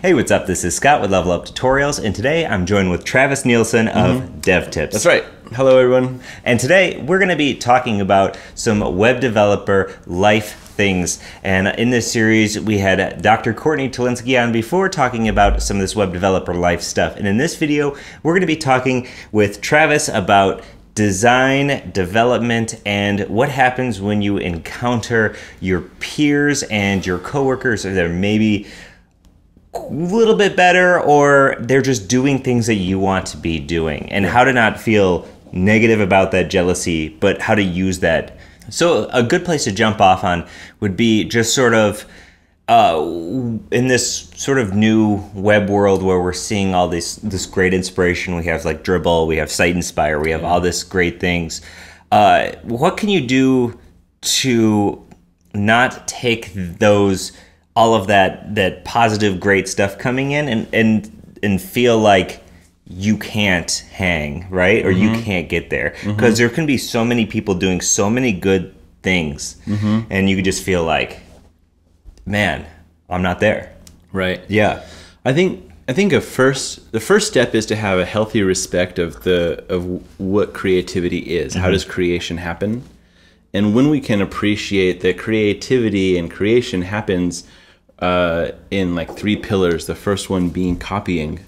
Hey, what's up? This is Scott with Level Up Tutorials, and today I'm joined with Travis Nielsen of Dev Tips. That's right. Hello, everyone. And today we're going to be talking about some web developer life things. And in this series, we had Dr. Courtney Tolinski on before talking about some of this web developer life stuff. And in this video, we're going to be talking with Travis about design, development, and what happens when you encounter your peers and your coworkers that are maybe a little bit better, or they're just doing things that you want to be doing, and how to not feel negative about that jealousy, but how to use that. So a good place to jump off on would be just sort of in this sort of new web world where we're seeing all this great inspiration. We have like Dribble, we have Site Inspire, we have all this great things. What can you do to not take all of that positive, great stuff coming in and feel like you can't hang, right? Or you can't get there? Because there can be so many people doing so many good things, and you could just feel like, man, I'm not there. Right. Yeah. I think the first step is to have a healthy respect of what creativity is. How does creation happen? And when we can appreciate that creativity and creation happens in like three pillars, the first one being copying.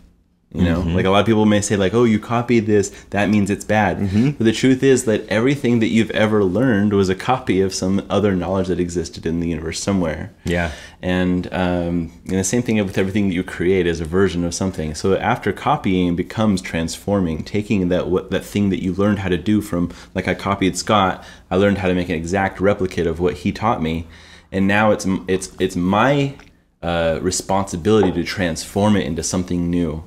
You know, like a lot of people may say like, oh, you copied this, that means it's bad. But the truth is that everything that you've ever learned was a copy of some other knowledge that existed in the universe somewhere. Yeah. And the same thing with everything that you create is a version of something. So after copying, it becomes transforming, taking that thing that you learned how to do from, like I copied Scott, I learned how to make an exact replicate of what he taught me. And now it's my responsibility to transform it into something new.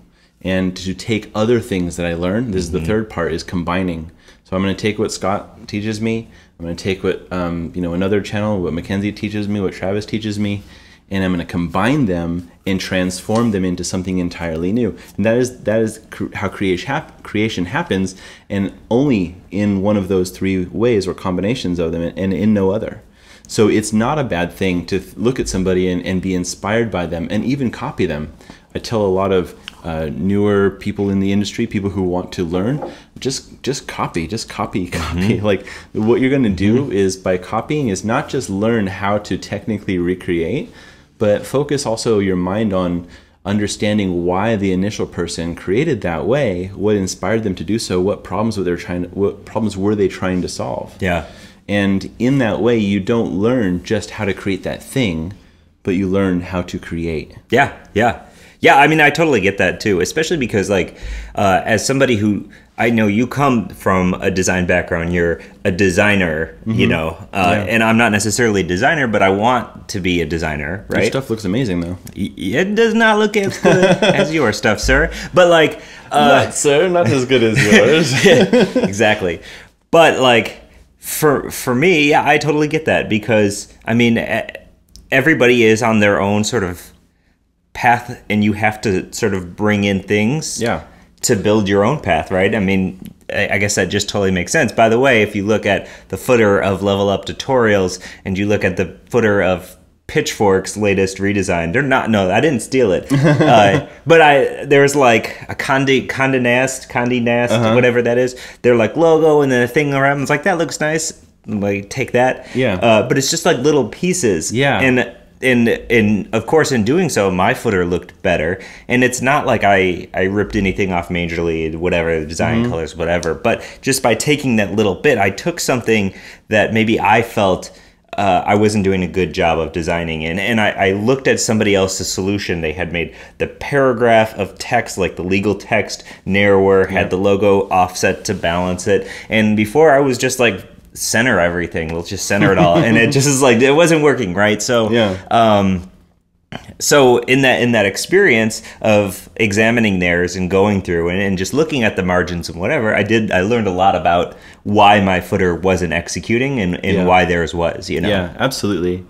And to take other things that I learned. This is the third part, is combining. So I'm going to take what Scott teaches me. I'm going to take what another channel, what Mackenzie teaches me, what Travis teaches me, and I'm going to combine them and transform them into something entirely new. And that is how creation happens, and only in one of those three ways or combinations of them, and in no other. So it's not a bad thing to look at somebody and be inspired by them and even copy them. I tell a lot of newer people in the industry, people who want to learn, just copy. Like what you're going to do is, by copying, is not just learn how to technically recreate, but focus also your mind on understanding why the initial person created that way, what inspired them to do so, what problems were they trying to solve. Yeah. And in that way, you don't learn just how to create that thing, but you learn how to create. Yeah. Yeah, I mean, I totally get that too, especially because, like, as somebody who, I know you come from a design background, you're a designer, you know, and I'm not necessarily a designer, but I want to be a designer, right? Your stuff looks amazing, though. It does not look as good as your stuff, sir. But, like... not, sir, not as good as yours. Yeah, exactly. But, like, for me, yeah, I totally get that, because, I mean, everybody is on their own sort of path, and you have to sort of bring in things to build your own path, right? I mean, I guess that just totally makes sense. By the way, if you look at the footer of Level Up Tutorials and you look at the footer of Pitchfork's latest redesign, they're not, no, I didn't steal it. But there's like a Condé Nast, whatever that is. They're like logo and then a thing around. It's like, that looks nice. Like, take that. Yeah. But it's just like little pieces. Yeah. And of course, in doing so, my footer looked better. And it's not like I ripped anything off majorly, whatever, the design colors, whatever. But just by taking that little bit, I took something that maybe I felt I wasn't doing a good job of designing. And I looked at somebody else's solution. They had made the paragraph of text, like the legal text, narrower, had the logo offset to balance it. And before, I was just like, center everything. Let's just center it all. And it just is like, it wasn't working, right? So, so in that experience of examining theirs and going through and just looking at the margins and whatever, I learned a lot about why my footer wasn't executing and why theirs was, you know? Yeah, absolutely.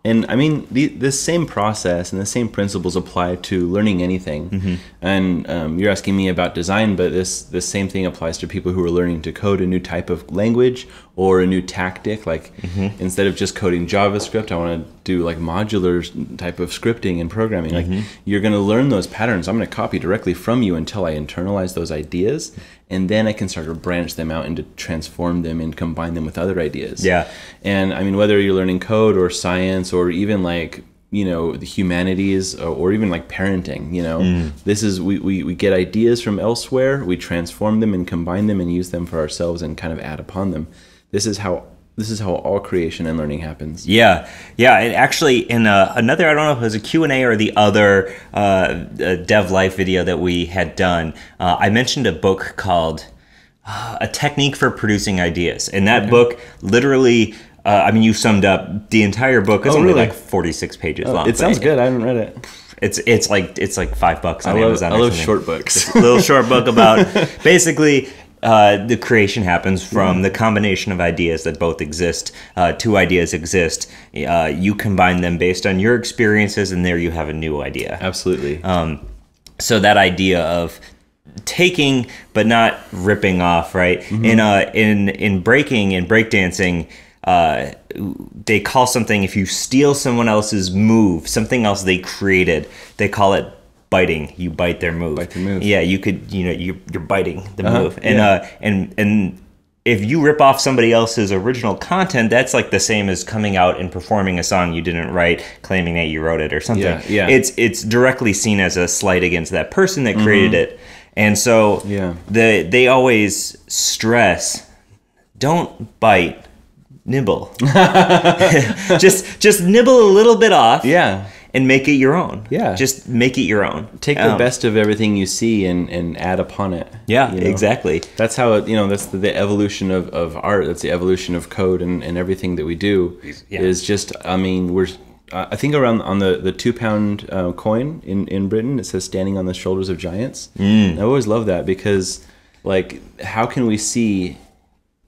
And I mean, this same process and the same principles apply to learning anything. And you're asking me about design, but this same thing applies to people who are learning to code a new type of language or a new tactic. Like instead of just coding JavaScript, I want to do like modular type of scripting and programming. Like you're going to learn those patterns. I'm going to copy directly from you until I internalize those ideas. And then I can start to branch them out and to transform them and combine them with other ideas. Yeah. And I mean, whether you're learning code or science or even like, you know, the humanities or even like parenting, you know, this is, we get ideas from elsewhere, we transform them and combine them and use them for ourselves and kind of add upon them. This is how all creation and learning happens. Yeah. Yeah. And actually in another, I don't know if it was a Q&A or the other Dev Life video that we had done, I mentioned a book called A Technique for Producing Ideas. And that book literally, I mean, you summed up the entire book. It's only like 46 pages long. It sounds good. I haven't read it. It's like $5 on Amazon. I love short books. It's a little short book about basically the creation happens from the combination of ideas that both exist. Two ideas exist. You combine them based on your experiences, and there you have a new idea. Absolutely. So that idea of taking but not ripping off, right? In breaking and breakdancing, they call something, if you steal someone else's move, something else they created, they call it biting. You bite their move. Bite their move. Yeah, you could, you know, you're biting the move. And and if you rip off somebody else's original content, that's like the same as coming out and performing a song you didn't write, claiming that you wrote it or something. Yeah. It's directly seen as a slight against that person that created it. And so they always stress, don't bite, nibble. just nibble a little bit off. Yeah. And make it your own. Yeah. Just make it your own. Take the best of everything you see and add upon it. Yeah, you know? exactly. That's how it, you know, that's the evolution of art. That's the evolution of code and everything that we do is just, I mean, we're, I think around on the £2 coin in Britain, it says standing on the shoulders of giants. I always love that because like, how can we see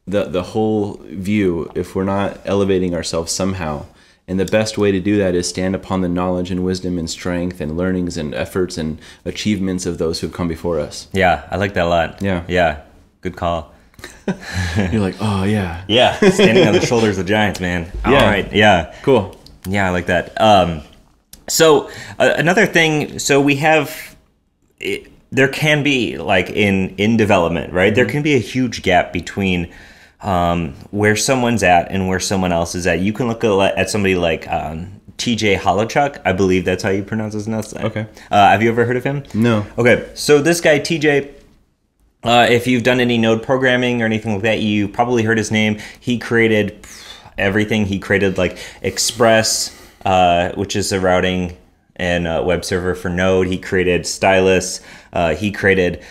the whole view if we're not elevating ourselves somehow? And the best way to do that is stand upon the knowledge and wisdom and strength and learnings and efforts and achievements of those who have come before us. Yeah, I like that a lot. Yeah. Yeah, good call. You're like, oh, yeah. Yeah, standing on the shoulders of giants, man. All right, yeah. Cool. Yeah, I like that. So another thing, so we have, there can be, like in development, right? There can be a huge gap between where someone's at and where someone else is at. You can look at somebody like TJ Holochuk. I believe that's how you pronounce his name. Okay. Have you ever heard of him? No. Okay, so this guy TJ, if you've done any node programming or anything like that, you probably heard his name. He created everything. He created like Express, which is a routing and web server for Node. He created Stylus. He created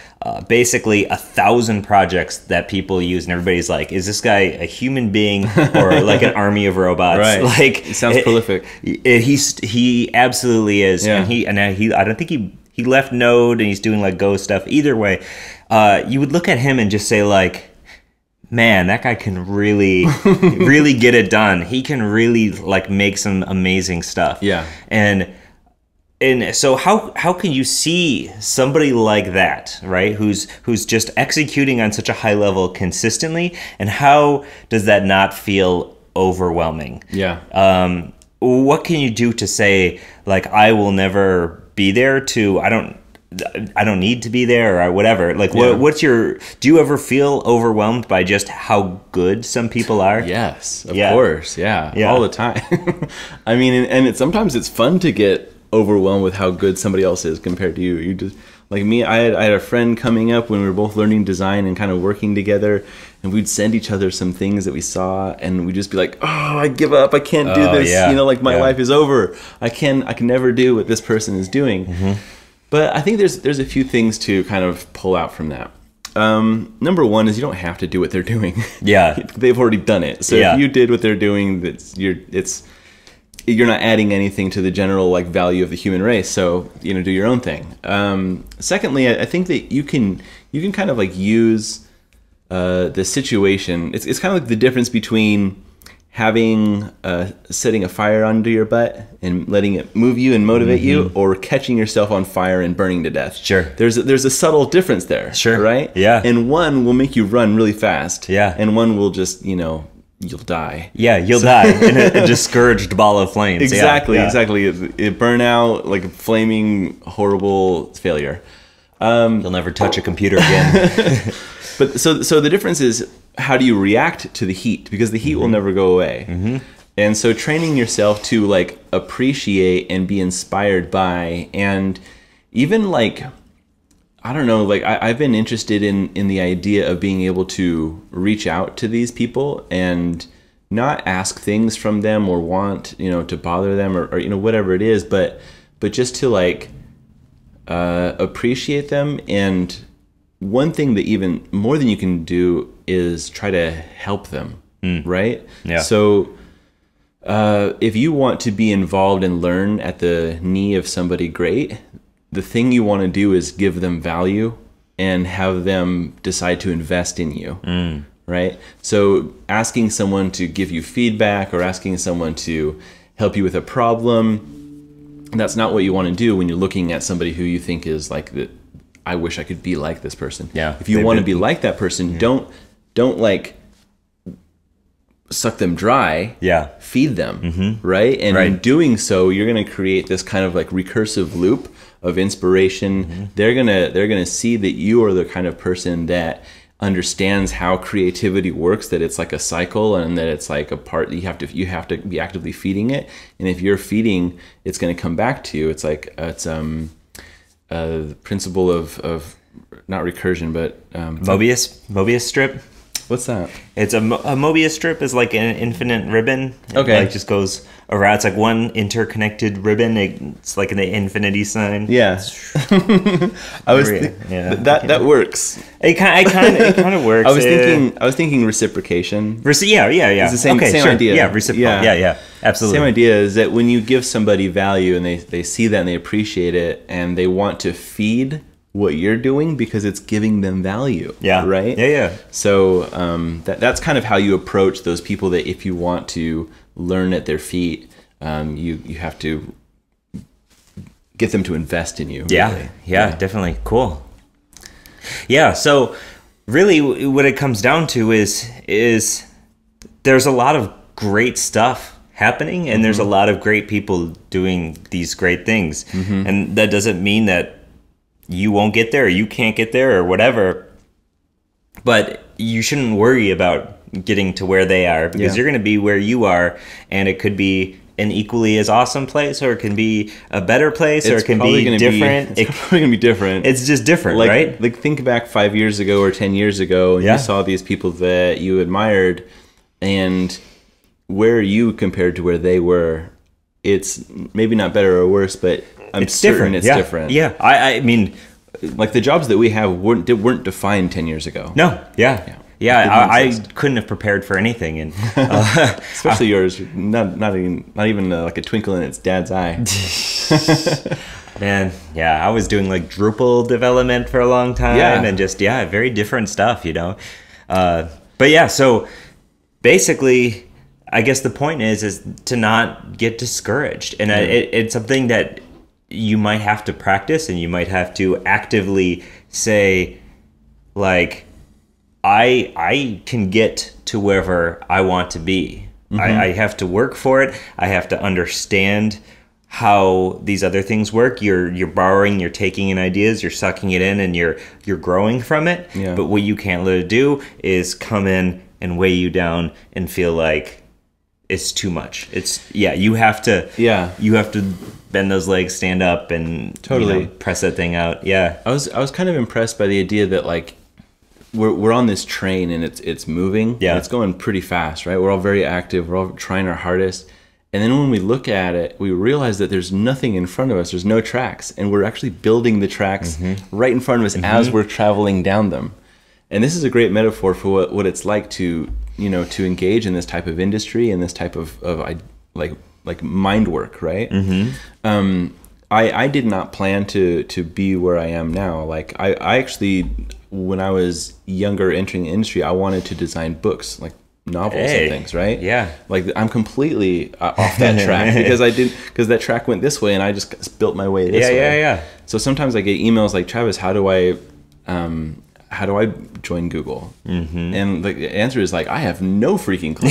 basically 1,000 projects that people use, and everybody's like, "Is this guy a human being or like an army of robots?" Right. Like, it sounds prolific. He absolutely is, Yeah. and he I don't think he left Node and he's doing like Go stuff. Either way, you would look at him and just say like, man, that guy can really, really get it done. He can really like make some amazing stuff. Yeah. And so how can you see somebody like that, right? Who's just executing on such a high level consistently, and how does that not feel overwhelming? Yeah. What can you do to say like, I will never be there, to I don't need to be there, or whatever? Like, do you ever feel overwhelmed by just how good some people are? Yes, of course. Yeah. All the time. I mean, and sometimes it's fun to get overwhelmed with how good somebody else is compared to you. You just, like me, I had a friend coming up when we were both learning design and kind of working together, and we'd send each other some things that we saw, and we'd just be like, oh, I give up, I can't do this. Yeah. You know, like my life is over. I can never do what this person is doing. But I think there's a few things to kind of pull out from that. Number one is you don't have to do what they're doing. Yeah. They've already done it. So if you did what they're doing, you're not adding anything to the general like value of the human race. So, you know, do your own thing. Secondly, I think that you can kind of like use the situation. It's kind of like the difference between having setting a fire under your butt and letting it move you and motivate you, or catching yourself on fire and burning to death. Sure. There's a subtle difference there. Sure. Right? Yeah. And one will make you run really fast. Yeah. And one will just, you'll die. Yeah, you'll die in a discouraged ball of flames. Exactly, yeah. exactly. It burn out like a flaming, horrible failure. You'll never touch a computer again. But so the difference is, how do you react to the heat? Because the heat will never go away. And so training yourself to like appreciate and be inspired by, and even like, I don't know, like I've been interested in the idea of being able to reach out to these people and not ask things from them or want, to bother them or whatever it is, but just to like appreciate them. And one thing that even more than you can do is try to help them, right? Yeah. So if you want to be involved and learn at the knee of somebody great, the thing you want to do is give them value and have them decide to invest in you, right? So asking someone to give you feedback or asking someone to help you with a problem, that's not what you want to do when you're looking at somebody who you think is like I wish I could be like this person. Yeah. If you want to be like that person, don't like suck them dry. Yeah. Feed them, right? And in doing so, you're going to create this kind of like recursive loop of inspiration. They're gonna see that you are the kind of person that understands how creativity works, that it's like a cycle and that it's like a part that you have to be actively feeding it. And if you're feeding, it's going to come back to you. It's like the principle of not recursion, but Mobius strip. What's that? It's a Mobius strip is like an infinite ribbon. Okay. It like just goes around. It's like one interconnected ribbon. It's like an infinity sign. Yeah. I was that works. It kind of works. I was thinking reciprocation. Yeah. It's the same idea. Yeah, reciprocal. Yeah. Absolutely. Same idea is that when you give somebody value and they see that and they appreciate it and they want to feed what you're doing because it's giving them value. Yeah. Right? Yeah. So that's kind of how you approach those people that if you want to learn at their feet, you have to get them to invest in you. Yeah. Really. Yeah, definitely. Cool. Yeah. So really what it comes down to is there's a lot of great stuff happening and there's a lot of great people doing these great things. And that doesn't mean that you won't get there or you can't get there or whatever, but you shouldn't worry about getting to where they are because you're going to be where you are, and it could be an equally as awesome place or it can be a better place or it can be different. It's probably going to be different. It's just different, right? Like think back 5 years ago or 10 years ago and you saw these people that you admired, and where are you compared to where they were? It's maybe not better or worse, but it's certain different. It's different. Yeah. I mean, like the jobs that we have weren't defined 10 years ago. No. Yeah. I couldn't have prepared for anything, and especially yours, not even like a twinkle in its dad's eye. Man, yeah, I was doing like Drupal development for a long time, and just very different stuff, But yeah, so basically, I guess the point is to not get discouraged, and it's something that you might have to practice, and you might have to actively say, like, I can get to wherever I want to be. I have to work for it. I have to understand how these other things work. You're borrowing, you're taking in ideas, you're sucking it in, and you're growing from it. Yeah. But what you can't let it do is come in and weigh you down and feel like it's too much. You have to bend those legs, stand up, and totally press that thing out. Yeah. I was kind of impressed by the idea that like we're on this train and it's moving. Yeah. And it's going pretty fast, right? We're all very active. We're all trying our hardest. And then when we look at it, we realize that there's nothing in front of us. There's no tracks, and we're actually building the tracks right in front of us as we're traveling down them. And this is a great metaphor for what it's like to engage in this type of industry and this type of like mind work, right? I did not plan to be where I am now. Like I actually, when I was younger entering the industry, I wanted to design books, like novels and things, right? Yeah. Like I'm completely off that track because that track went this way and I just built my way this way. Yeah. So sometimes I get emails like, Travis, how do I join Google? And the answer is like, I have no freaking clue.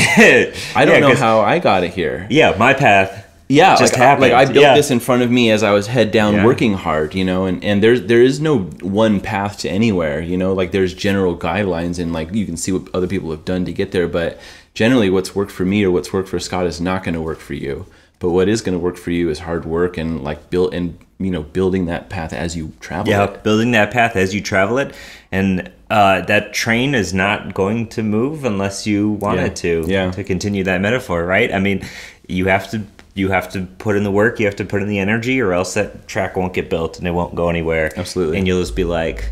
I don't know how I got it here. Yeah, my path. Yeah, just like, happened. I built this in front of me as I was head down working hard, you know, and there is no one path to anywhere, you know, like there's general guidelines and like you can see what other people have done to get there, but generally what's worked for me or what's worked for Scott is not going to work for you. But what is going to work for you is hard work and like building that path as you travel it. Building that path as you travel it. And that train is not going to move unless you want it to continue that metaphor, right? I mean, you have to put in the work, you have to put in the energy, or else that track won't get built and it won't go anywhere. Absolutely. And you'll just be like,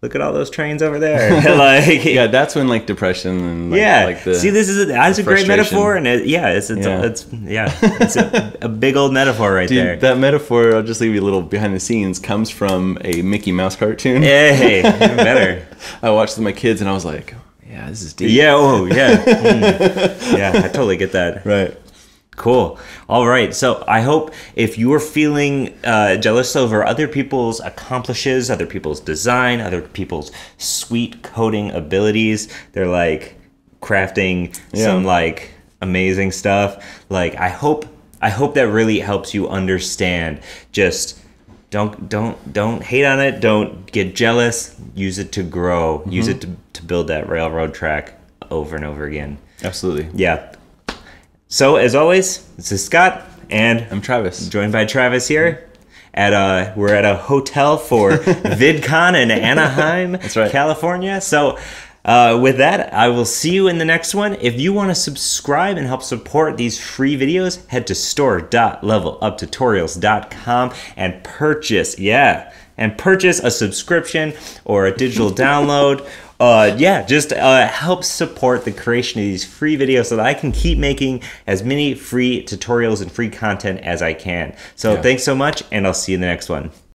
look at all those trains over there. Like, yeah, that's when like depression and see, that's a great metaphor, and it's a big old metaphor right there. That metaphor, I'll just leave you a little behind the scenes, comes from a Mickey Mouse cartoon. Hey, even better. I watched with my kids and I was like, yeah, this is deep. Yeah, yeah, I totally get that. Right. Cool. All right. So I hope if you're feeling jealous over other people's accomplishes, other people's design, other people's sweet coding abilities, they're like crafting some like amazing stuff. Like I hope that really helps you understand. Just don't hate on it. Don't get jealous. Use it to grow. Use it to build that railroad track over and over again. Absolutely. Yeah. So, as always, this is Scott, and I'm Travis. Joined by Travis here. We're at a hotel for VidCon in Anaheim, That's right. California. So, with that, I will see you in the next one. If you want to subscribe and help support these free videos, head to store.leveluptutorials.com and purchase a subscription or a digital download. Just help support the creation of these free videos so that I can keep making as many free tutorials and free content as I can. So thanks so much, and I'll see you in the next one.